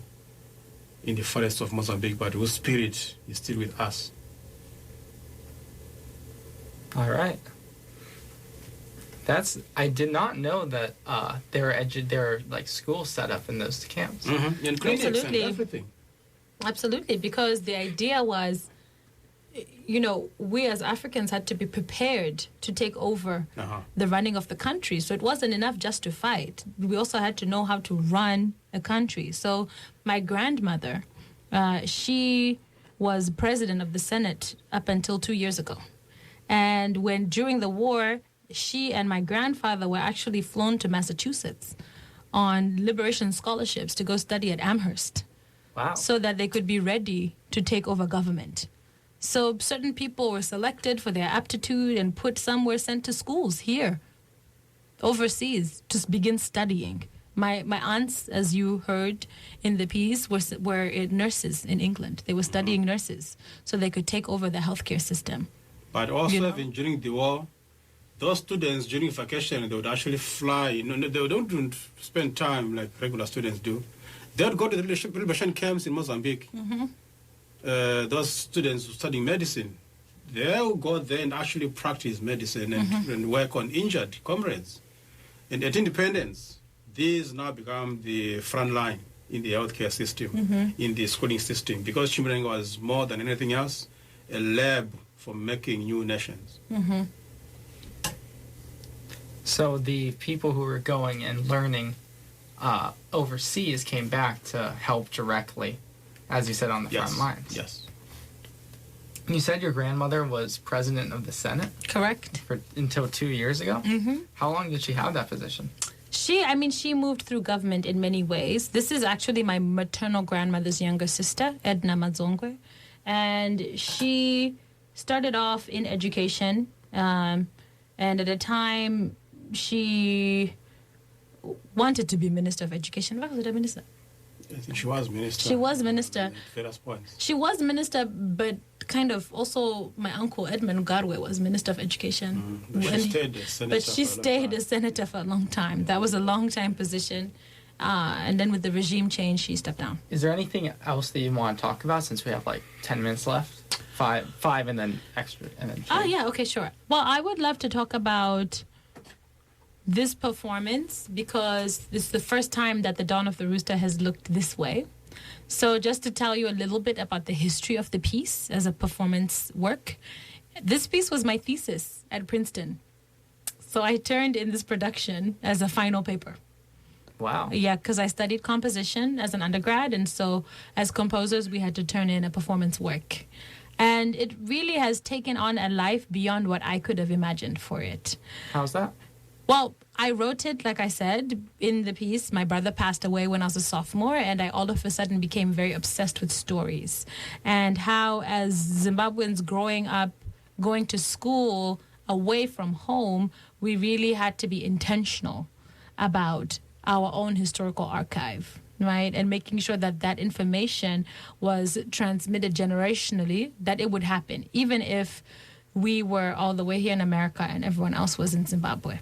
in the forests of Mozambique, but whose spirit is still with us. All right. I did not know that there were like schools set up in those camps. And clinics and Absolutely. everything. Absolutely, because the idea was, we as Africans had to be prepared to take over the running of the country. So it wasn't enough just to fight. We also had to know how to run a country. So my grandmother, she was president of the Senate up until 2 years ago. And during the war, she and my grandfather were actually flown to Massachusetts on liberation scholarships to go study at Amherst. Wow. So that they could be ready to take over government. So certain people were selected for their aptitude and some were sent to schools here, overseas, to begin studying. My aunts, as you heard in the piece, were nurses in England. They were studying nurses so they could take over the healthcare system. But also even during the war, those students during vacation, they would actually fly. They don't spend time like regular students do. They would go to the liberation camps in Mozambique. Those students studying medicine, they will go there and actually practice medicine and work on injured comrades. And at independence, these now become the front line in the healthcare system, in the schooling system, because Chimrenga was more than anything else a lab for making new nations. So the people who were going and learning overseas came back to help directly, as you said, on the front lines. Yes. You said your grandmother was president of the Senate? Correct. Until 2 years ago? How long did she have that position? She moved through government in many ways. This is actually my maternal grandmother's younger sister, Edna Madzongwe. And she started off in education. And at a time, she wanted to be Minister of Education. What was it, Minister? I think she was minister. She was minister. At various points. She was minister, but kind of also my uncle Edmund Garwe was Minister of Education. But she stayed a senator for a long time. That was a long time position. And then with the regime change, she stepped down. Is there anything else that you want to talk about since we have like 10 minutes left? Five and then extra. And then Oh, yeah, okay, sure. Well, I would love to talk about this performance because it's the first time that the Dawn of the Rooster has looked this way. So just to tell you a little bit about the history of the piece as a performance work, this piece was my thesis at Princeton. So I turned in this production as a final paper. Wow. Yeah, because I studied composition as an undergrad, and so as composers, we had to turn in a performance work. And it really has taken on a life beyond what I could have imagined for it. How's that? Well, I wrote it, like I said, in the piece. My brother passed away when I was a sophomore, and I all of a sudden became very obsessed with stories. And how, as Zimbabweans growing up, going to school away from home, we really had to be intentional about our own historical archive, right? And making sure that that information was transmitted generationally, that it would happen, even if we were all the way here in America and everyone else was in Zimbabwe.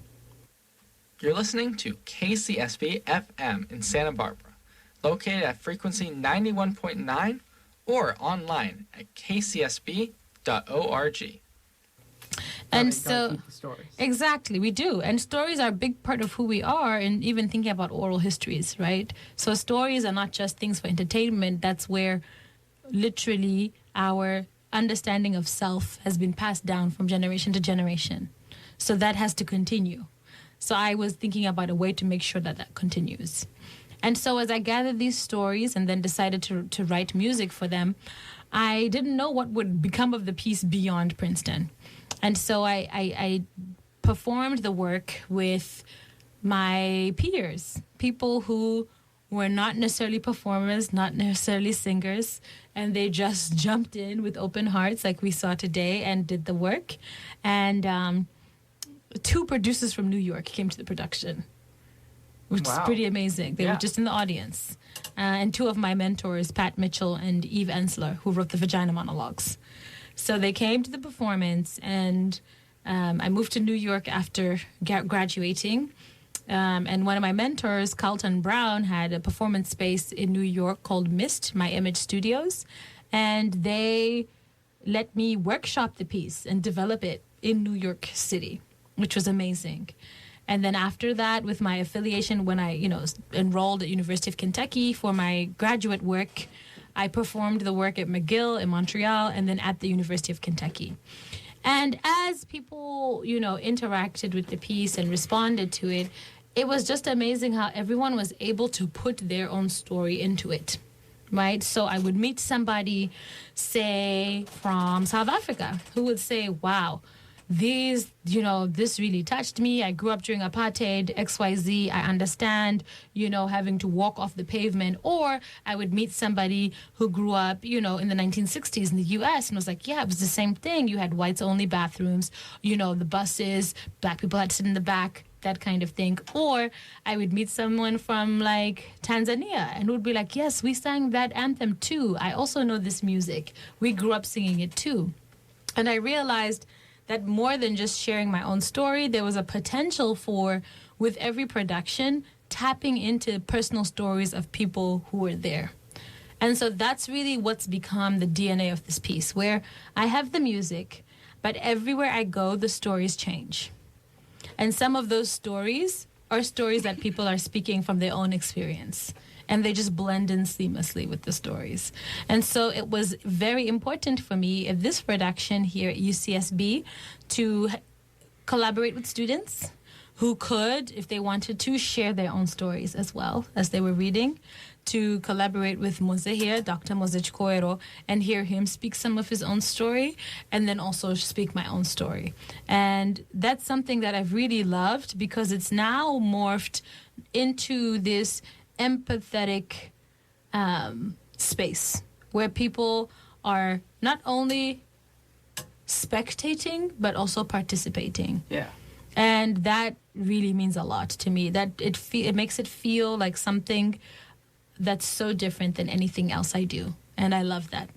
You're listening to KCSB-FM in Santa Barbara, located at frequency 91.9 or online at kcsb.org. And Gotta so, keep the stories. exactly, we do. And stories are a big part of who we are, and even thinking about oral histories, right? So stories are not just things for entertainment. That's where literally our understanding of self has been passed down from generation to generation. So that has to continue. So I was thinking about a way to make sure that that continues. And so as I gathered these stories and then decided to write music for them, I didn't know what would become of the piece beyond Princeton. And so I performed the work with my peers, people who were not necessarily performers, not necessarily singers, and they just jumped in with open hearts like we saw today and did the work. And 2 producers from New York came to the production, which is pretty amazing. They were just in the audience. And 2 of my mentors, Pat Mitchell and Eve Ensler, who wrote the Vagina Monologues. So they came to the performance, and I moved to New York after graduating. And one of my mentors, Carlton Brown, had a performance space in New York called Mist, My Image Studios. And they let me workshop the piece and develop it in New York City, which was amazing. And then after that, with my affiliation, when I, enrolled at University of Kentucky for my graduate work, I performed the work at McGill in Montreal and then at the University of Kentucky. And as people, interacted with the piece and responded to it, it was just amazing how everyone was able to put their own story into it, right? So I would meet somebody, say, from South Africa, who would say, wow, this really touched me. I grew up during apartheid, XYZ. I understand, having to walk off the pavement. Or I would meet somebody who grew up, in the 1960s in the U.S. and was like, yeah, it was the same thing. You had whites-only bathrooms, the buses, black people had to sit in the back, that kind of thing. Or I would meet someone from, Tanzania and would be like, yes, we sang that anthem too. I also know this music. We grew up singing it too. And I realized that more than just sharing my own story, there was a potential for, with every production, tapping into personal stories of people who were there. And so that's really what's become the DNA of this piece, where I have the music, but everywhere I go, the stories change. And some of those stories are stories that people are speaking from their own experience. And they just blend in seamlessly with the stories. And so it was very important for me in this production here at UCSB to collaborate with students who could, if they wanted to, share their own stories as well as they were reading, to collaborate with Moze here, Dr. Moze Chikoero, and hear him speak some of his own story, and then also speak my own story. And that's something that I've really loved because it's now morphed into this empathetic space where people are not only spectating but also participating. Yeah. And that really means a lot to me. That it makes it feel like something that's so different than anything else I do. And I love that.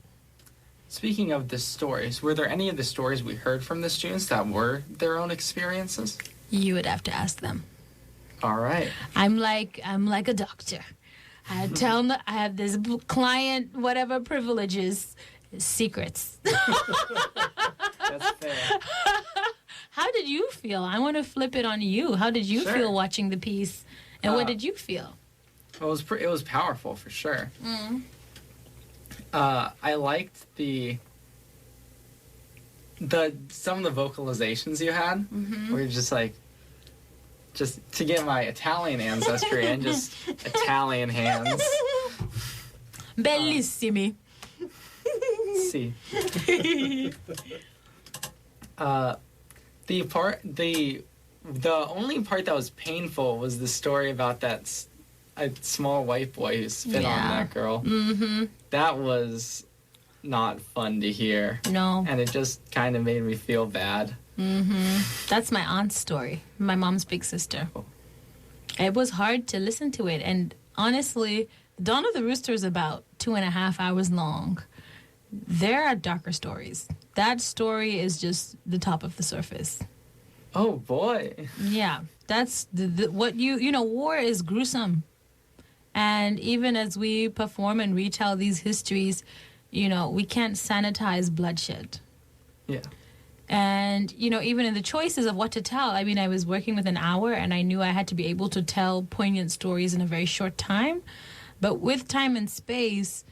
Speaking of the stories, were there any of the stories we heard from the students that were their own experiences? You would have to ask them. All right. I'm like a doctor. I tell them that I have this client, whatever privileges, secrets. That's fair. How did you feel? I want to flip it on you. How did you feel watching the piece? And what did you feel? It was powerful for sure. Mm. I liked some of the vocalizations you had, where you're just to get my Italian ancestry and just Italian hands. Bellissimi. See. The only part that was painful was the story about that a small white boy who spit on that girl. Mm-hmm. That was not fun to hear. No. And it just kind of made me feel bad. Mm-hmm. That's my aunt's story, my mom's big sister. It was hard to listen to it. And honestly, Dawn of the Rooster is about 2.5 hours long. There are darker stories. That story is just the top of the surface. Oh, boy. Yeah. That's what war is gruesome. And even as we perform and retell these histories, we can't sanitize bloodshed. Yeah. And, you know, even in the choices of what to tell, I mean, I was working with an hour and I knew I had to be able to tell poignant stories in a very short time. But with time and space,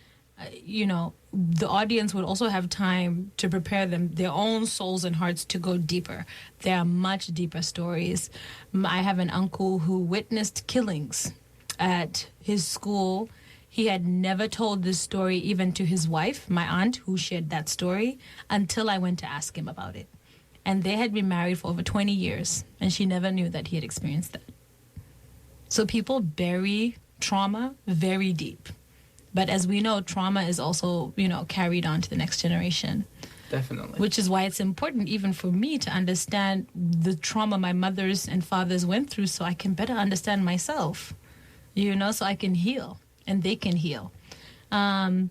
you know, the audience would also have time to prepare their own souls and hearts to go deeper. There are much deeper stories. I have an uncle who witnessed killings at his school. He had never told this story even to his wife, my aunt, who shared that story, until I went to ask him about it. And they had been married for over 20 years, and she never knew that he had experienced that. So people bury trauma very deep. But as we know, trauma is also, you know, carried on to the next generation. Definitely. Which is why it's important even for me to understand the trauma my mothers and fathers went through so I can better understand myself, you know, so I can heal. And they can heal. But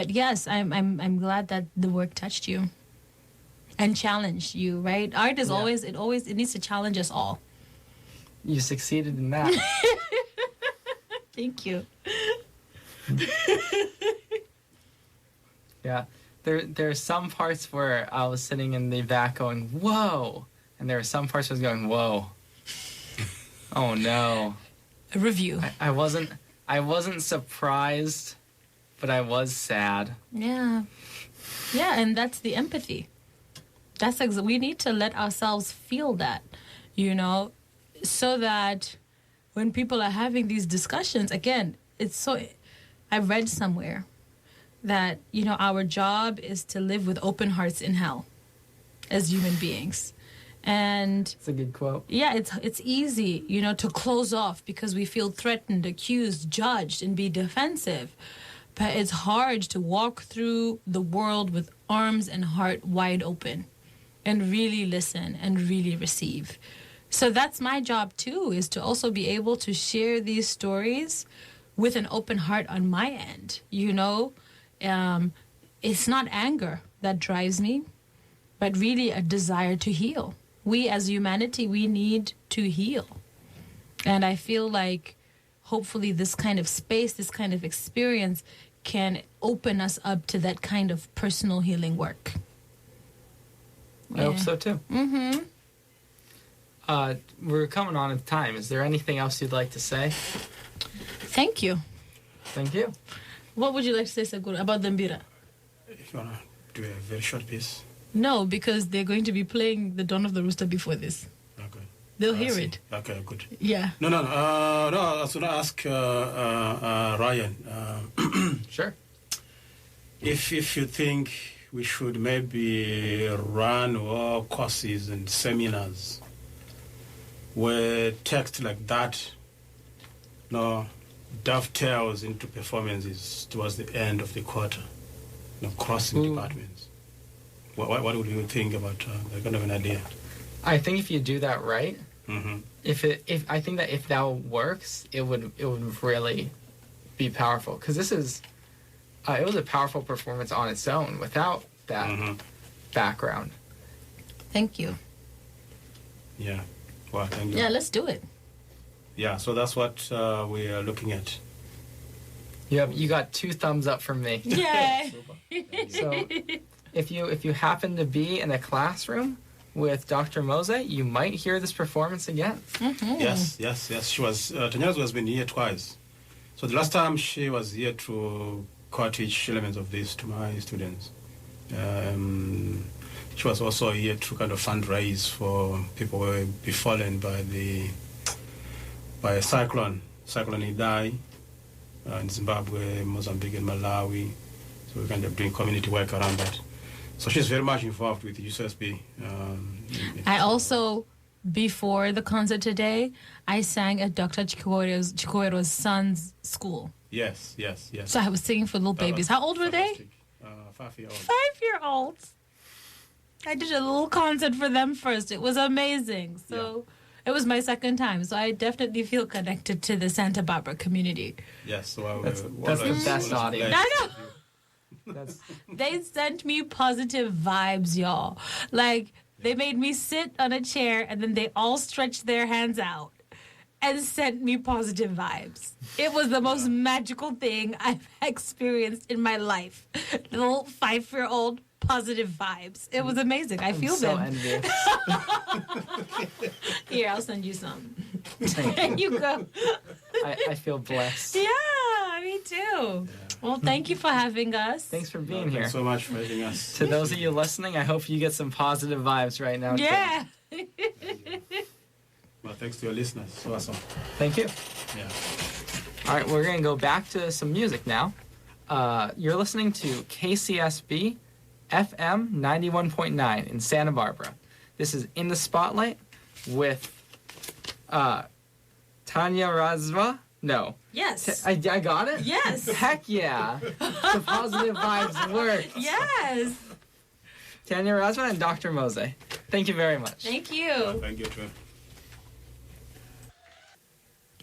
yes, I'm glad that the work touched you and challenged you, right? Art is always it needs to challenge us all. You succeeded in that. Thank you. Yeah. There are some parts where I was sitting in the back going, whoa. And there are some parts where I was going, whoa. Oh no. A review. I wasn't surprised, but I was sad. Yeah. Yeah, and that's the empathy. We need to let ourselves feel that, you know, so that when people are having these discussions, again, I read somewhere that, you know, our job is to live with open hearts in hell as human beings. And it's a good quote. Yeah, it's easy, you know, to close off because we feel threatened, accused, judged, and be defensive. But it's hard to walk through the world with arms and heart wide open and really listen and really receive. So that's my job too, is to also be able to share these stories with an open heart on my end. You know, it's not anger that drives me, but really a desire to heal. We as humanity, we need to heal. And I feel like hopefully this kind of space, this kind of experience can open us up to that kind of personal healing work. I hope so too. Mm-hmm. We're coming on at time. Is there anything else you'd like to say? Thank you. Thank you. What would you like to say, Sagura, about the Mbira? If you want to do a very short piece. No, because they're going to be playing the Dawn of the Rooster before this. Okay. They'll hear it. Okay, good. Yeah. No, I was going to ask Ryan. Sure. If you think we should maybe run or courses and seminars where text like that dovetails into performances towards the end of the quarter, crossing departments. What would you think about that kind of an idea? I think if you do that right, mm-hmm. if I think that if that works, it would really be powerful, because this is it was a powerful performance on its own without that mm-hmm. background. Thank you. Yeah. Well, thank you. Yeah, let's do it. Yeah, so that's what we are looking at. You got 2 thumbs up from me. Yay! So if you happen to be in a classroom with Dr. Mose, you might hear this performance again. Mm-hmm. Yes. She was Tanyaradzwa has been here twice. So the last time she was here to co-teach elements of this to my students. She was also here to kind of fundraise for people who were befallen by a cyclone Idai in Zimbabwe, Mozambique, and Malawi. So we're kind of doing community work around that. So she's very much involved with the UCSB. I also, before the concert today, I sang at Dr. Chikwero's son's school. Yes. So I was singing for little babies. How old were they? 5-year-old. 5-year-olds. I did a little concert for them first. It was amazing. So it was my second time. So I definitely feel connected to the Santa Barbara community. Yes. Well, that's the best audience. I know. They sent me positive vibes, y'all. Like, they made me sit on a chair and then they all stretched their hands out and sent me positive vibes. It was the most magical thing I've experienced in my life. Little 5-year-old positive vibes. It was amazing. I feel so them. envious. Here, I'll send you some. Thank There you go. I feel blessed. Yeah, me too. Well, thank you for having us. Thanks for being here. Thanks so much for having us. To those of you listening, I hope you get some positive vibes right now. too. Yeah. Well, thanks to your listeners. So awesome. Thank you. Yeah. All right, we're going to go back to some music now. You're listening to KCSB-FM 91.9 in Santa Barbara. This is In the Spotlight with Tanyaradzwa. No. Yes. I got it? Yes. Heck yeah. The positive vibes work. Yes. Tanyaradzwa and Dr. Mose. Thank you very much. Thank you. Thank you, too.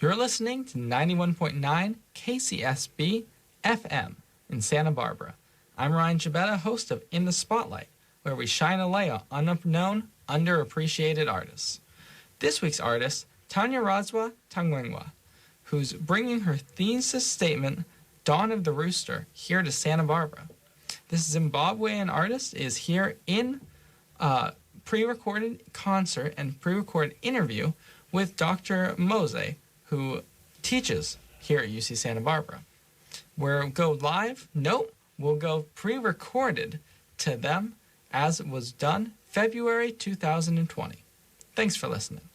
You're listening to 91.9 KCSB-FM in Santa Barbara. I'm Ryan Scibetta, host of In the Spotlight, where we shine a light on unknown, underappreciated artists. This week's artist, Tanyaradzwa Tawengwa, who's bringing her thesis statement, Dawn of the Rooster, here to Santa Barbara. This Zimbabwean artist is here in pre-recorded concert and pre-recorded interview with Dr. Mose, who teaches here at UC Santa Barbara. We'll go live? Nope. We'll go pre-recorded to them as it was done February 2020. Thanks for listening.